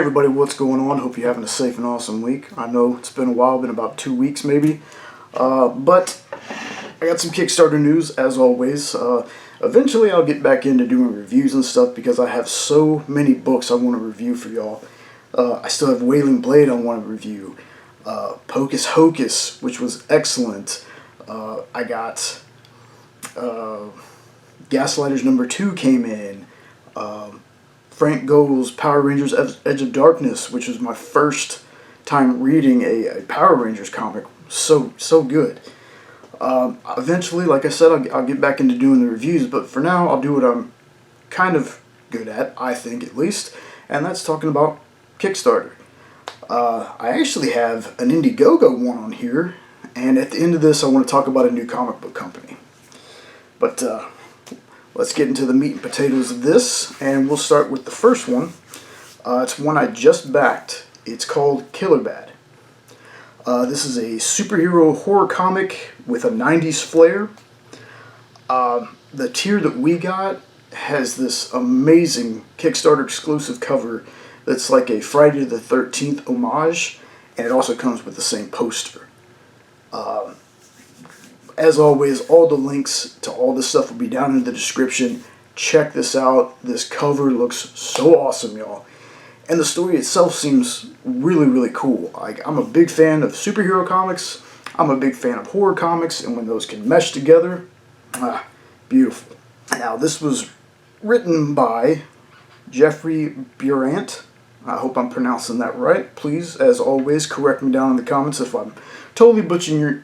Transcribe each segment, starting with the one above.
everybody, what's going on? Hope you're having a safe and awesome week. I know it's been a while, been about 2 weeks maybe. But I got some Kickstarter news as always. Eventually I'll get back into doing reviews and stuff because I have so many books I want to review for y'all. I still have Wailing Blade I want to review. Pocus Hocus, which was excellent. I got Gaslighters #2 came in. Frank Goel's Power Rangers Edge of Darkness, which was my first time reading a Power Rangers comic. So good. Eventually, like I said, I'll get back into doing the reviews, but for now I'll do what I'm kind of good at, I think at least, and that's talking about Kickstarter. I actually have an Indie Go-Go one on here, and at the end of this I want to talk about a new comic book company. But let's get into the meat and potatoes of this, and we'll start with the first one. It's one I just backed. It's called Killer Bad. This is a superhero horror comic with a 90s flair. The tier that we got has this amazing Kickstarter exclusive cover that's like a Friday the 13th homage, and it also comes with the same poster. As always, all the links to all this stuff will be down in the description. Check this out. This cover looks so awesome, y'all. And the story itself seems really, really cool. I'm a big fan of superhero comics. I'm a big fan of horror comics, and when those can mesh together, beautiful. Now, this was written by Jeffrey Burant. I hope I'm pronouncing that right. Please, as always, correct me down in the comments if I'm totally butchering,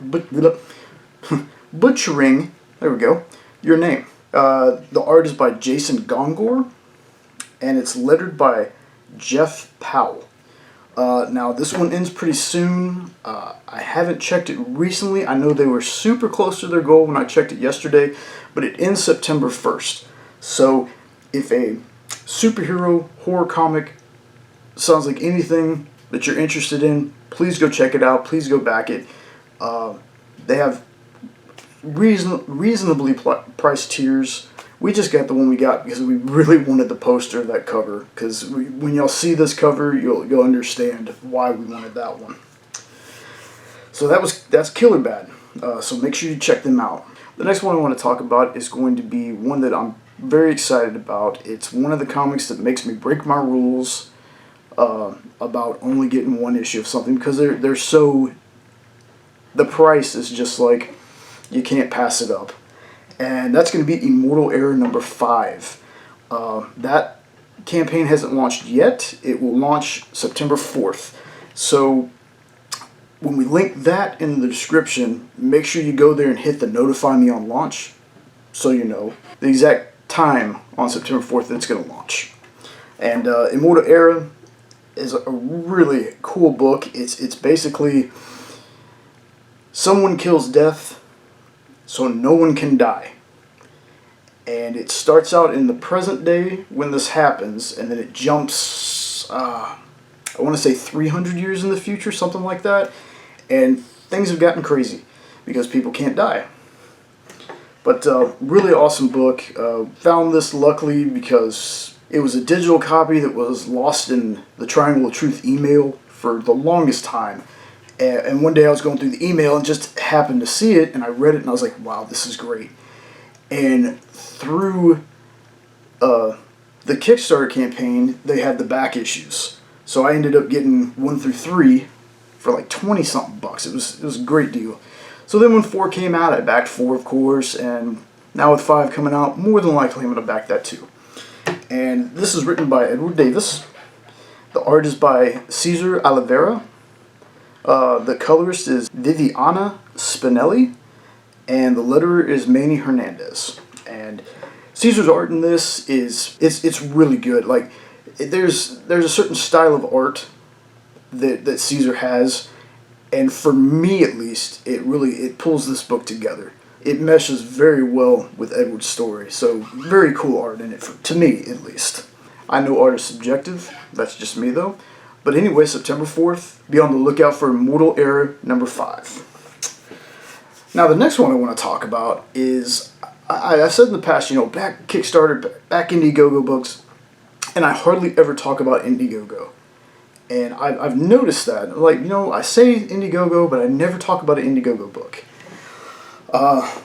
there we go, your name. The art is by Jason Gongor, and it's lettered by Jeff Powell. Now, this one ends pretty soon. I haven't checked it recently. I know they were super close to their goal when I checked it yesterday, but it ends September 1st. So, if a superhero horror comic sounds like anything that you're interested in, please go check it out. Please go back it. They have reasonably priced tiers. We just got the one we got because we really wanted the poster of that cover. Because when y'all see this cover, you'll understand why we wanted that one. So that's Killer Bad. So make sure you check them out. The next one I want to talk about is going to be one that I'm very excited about. It's one of the comics that makes me break my rules about only getting one issue of something, because they're so, the price is just like, you can't pass it up. And that's going to be Immortal Era #5. That campaign hasn't launched yet. It will launch September 4th. So when we link that in the description, make sure you go there and hit the notify me on launch, so you know the exact time on September 4th that it's going to launch. And Immortal Era is a really cool book. It's basically someone kills death so no one can die. And it starts out in the present day when this happens, and then it jumps, I want to say 300 years in the future, something like that. And things have gotten crazy because people can't die. But really awesome book. Found this luckily because it was a digital copy that was lost in the Triangle of Truth email for the longest time. And one day I was going through the email and just happened to see it, and I read it and I was like, wow, this is great. And through the Kickstarter campaign, they had the back issues. So I ended up getting 1 through 3 for like 20-something bucks. It was a great deal. So then when 4 came out, I backed 4, of course, and now with 5 coming out, more than likely I'm going to back that too. And this is written by Edward Davis. The art is by Cesar Oliveira. The colorist is Viviana Spinelli, and the letterer is Manny Hernandez. And Caesar's art in this it's really good. Like, there's a certain style of art that Caesar has, and for me at least, it pulls this book together. It meshes very well with Edward's story. So very cool art in it, to me at least. I know art is subjective. That's just me though. But anyway, September 4th, be on the lookout for Immortal Era #5. Now, the next one I want to talk about is, I've said in the past, back Kickstarter, back Indie Go-Go books, and I hardly ever talk about Indie Go-Go. And I've noticed that. Like, I say Indiegogo, but I never talk about an Indiegogo book.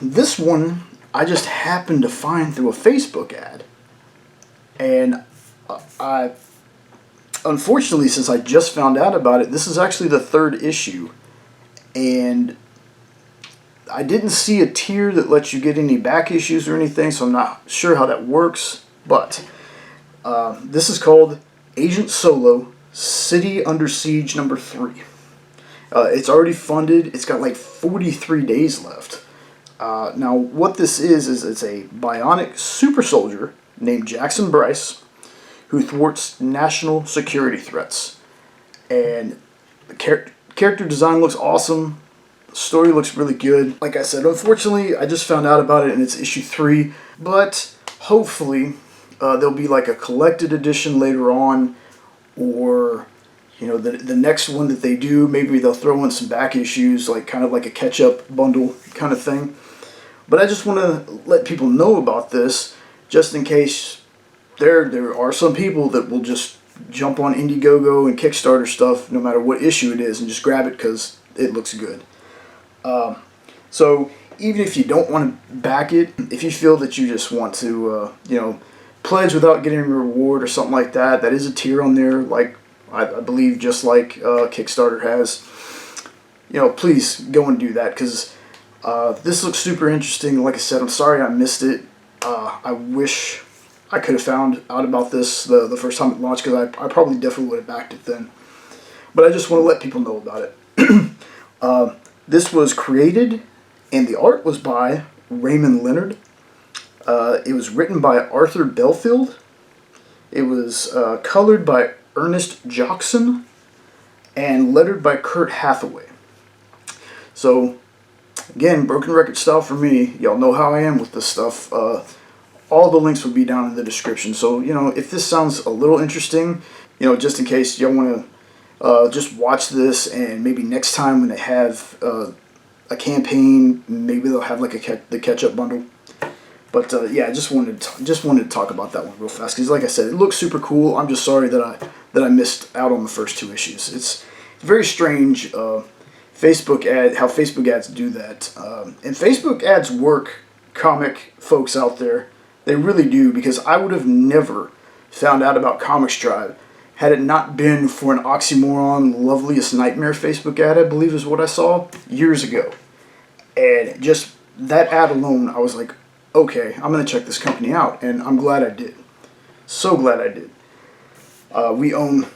This one, I just happened to find through a Facebook ad. And I, unfortunately, since I just found out about it, this is actually the third issue. And I didn't see a tier that lets you get any back issues or anything, so I'm not sure how that works. But this is called Agent Solo, City Under Siege number 3. It's already funded. It's got like 43 days left. Now, what this is it's a bionic super soldier named Jackson Bryce who thwarts national security threats. And the character design looks awesome. The story looks really good. Like I said, unfortunately, I just found out about it and it's issue 3. But hopefully, there'll be like a collected edition later on, or the next one that they do, maybe they'll throw in some back issues, like kind of like a catch-up bundle kind of thing. But I just want to let people know about this, just in case there are some people that will just jump on Indiegogo and Kickstarter stuff, no matter what issue it is, and just grab it because it looks good. So even if you don't want to back it, if you feel that you just want to, pledge without getting a reward or something like that, that is a tier on there, like I believe just like Kickstarter has. Please go and do that, because this looks super interesting. Like I said, I'm sorry I missed it. I wish I could have found out about this the first time it launched, because I probably definitely would have backed it then. But I just want to let people know about it. This was created, and the art was by Raymond Leonard. It was written by Arthur Belfield. It was colored by Ernest Jockson and lettered by Kurt Hathaway. So, again, broken record style for me. Y'all know how I am with this stuff. All the links will be down in the description. So, if this sounds a little interesting, just in case y'all want to just watch this, and maybe next time when they have a campaign, maybe they'll have like the catch-up bundle. But yeah, I just wanted to talk about that one real fast, because like I said, it looks super cool. I'm just sorry that I missed out on the first 2 issues. It's very strange how Facebook ads do that. And Facebook ads work, comic folks out there. They really do, because I would have never found out about Comics Tribe had it not been for an Oxymoron Loveliest Nightmare Facebook ad, I believe is what I saw years ago. And just that ad alone, I was like, okay, I'm going to check this company out, and I'm glad I did. So glad I did. We own,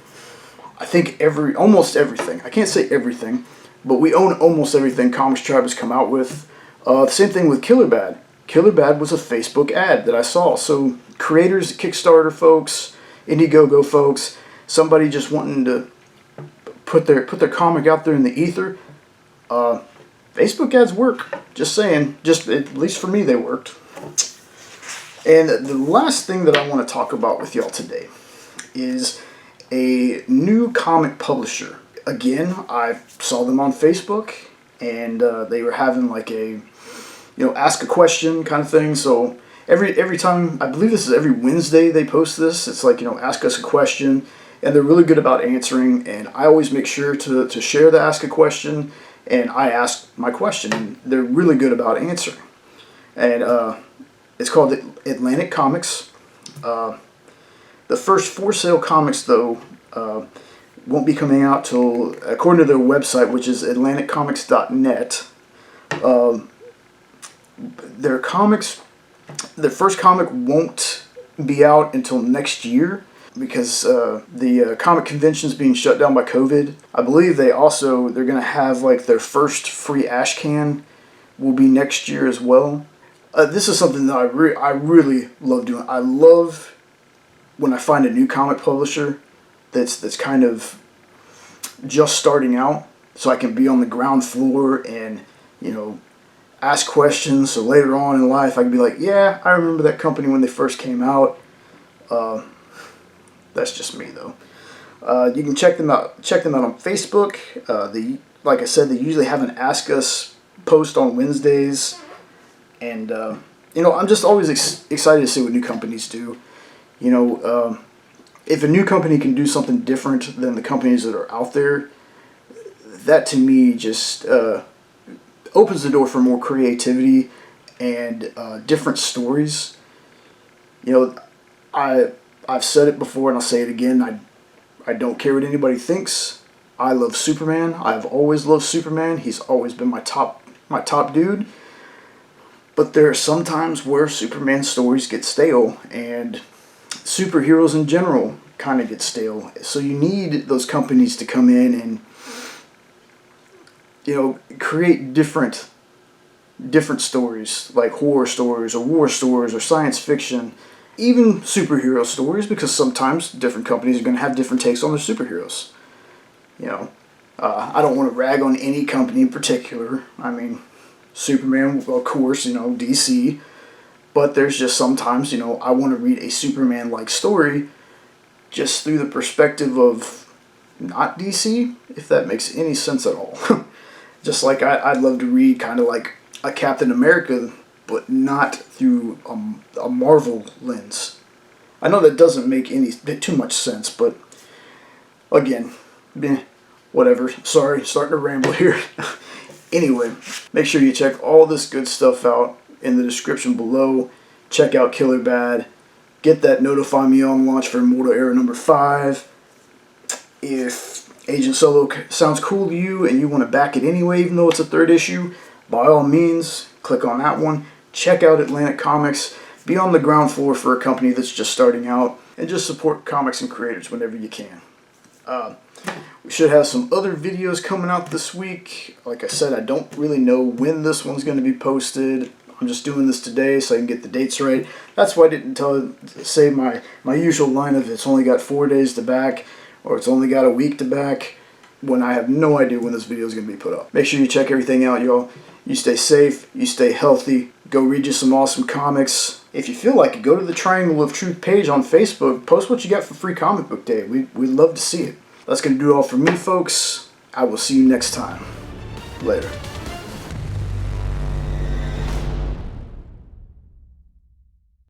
I think, almost everything. I can't say everything, but we own almost everything Comics Tribe has come out with. The same thing with Killer Bad. Killer Bad was a Facebook ad that I saw. So creators, Kickstarter folks, Indiegogo folks, somebody just wanting to put their comic out there in the ether, Facebook ads work. Just saying. Just at least for me, they worked. And the last thing that I want to talk about with y'all today is a new comic publisher. Again, I saw them on Facebook, and they were having like a, ask a question kind of thing. So every time, I believe this is every Wednesday they post this. It's like, ask us a question, and they're really good about answering. And I always make sure to share the ask a question, and I ask my question, and they're really good about answering. And it's called Atlantic Comics. The first for sale comics, though, won't be coming out till, according to their website, which is atlanticcomics.net. Their first comic won't be out until next year, because the comic convention's being shut down by COVID. I believe they're going to have like their first free ash can will be next year as well. This is something that I really love doing. I love when I find a new comic publisher that's kind of just starting out, so I can be on the ground floor and ask questions. So later on in life, I can be like, yeah, I remember that company when they first came out. That's just me, though. You can check them out. Check them out on Facebook. Like I said, they usually have an Ask Us post on Wednesdays, and I'm just always excited to see what new companies do. if a new company can do something different than the companies that are out there, that to me just opens the door for more creativity and different stories. You know, I've said it before and I'll say it again. I don't care what anybody thinks. I love Superman. I've always loved Superman. He's always been my top dude. But there are some times where Superman stories get stale, and superheroes in general kind of get stale. So you need those companies to come in and, you know, create different stories, like horror stories or war stories or science fiction, even superhero stories, because sometimes different companies are going to have different takes on their superheroes. You know, I don't want to rag on any company in particular. I mean, Superman, of course, you know, DC. But there's just sometimes, you know, I want to read a Superman-like story just through the perspective of not DC, if that makes any sense at all. Just like I'd love to read kind of like a Captain America, but not through a Marvel lens. I know that doesn't make too much sense, but again, whatever. Sorry, starting to ramble here. Anyway, make sure you check all this good stuff out in the description below. Check out Killer Bad. Get that Notify Me on launch for Immortal Era number 5. If Agent Solo sounds cool to you and you want to back it anyway, even though it's a 3rd issue, by all means, click on that one. Check out Atlantic Comics. Be on the ground floor for a company that's just starting out, and just support comics and creators whenever you can. We should have some other videos coming out this week. Like I said, I don't really know when this one's going to be posted. I'm just doing this today so I can get the dates right. That's why I didn't say my usual line of it's only got 4 days to back, or it's only got a week to back, when I have no idea when this video is going to be put up. Make sure you check everything out, y'all. You stay safe, you stay healthy, go read you some awesome comics. If you feel like it, go to the Triangle of Truth page on Facebook, post what you got for Free Comic Book Day. We'd love to see it. That's going to do it all for me, folks. I will see you next time. Later.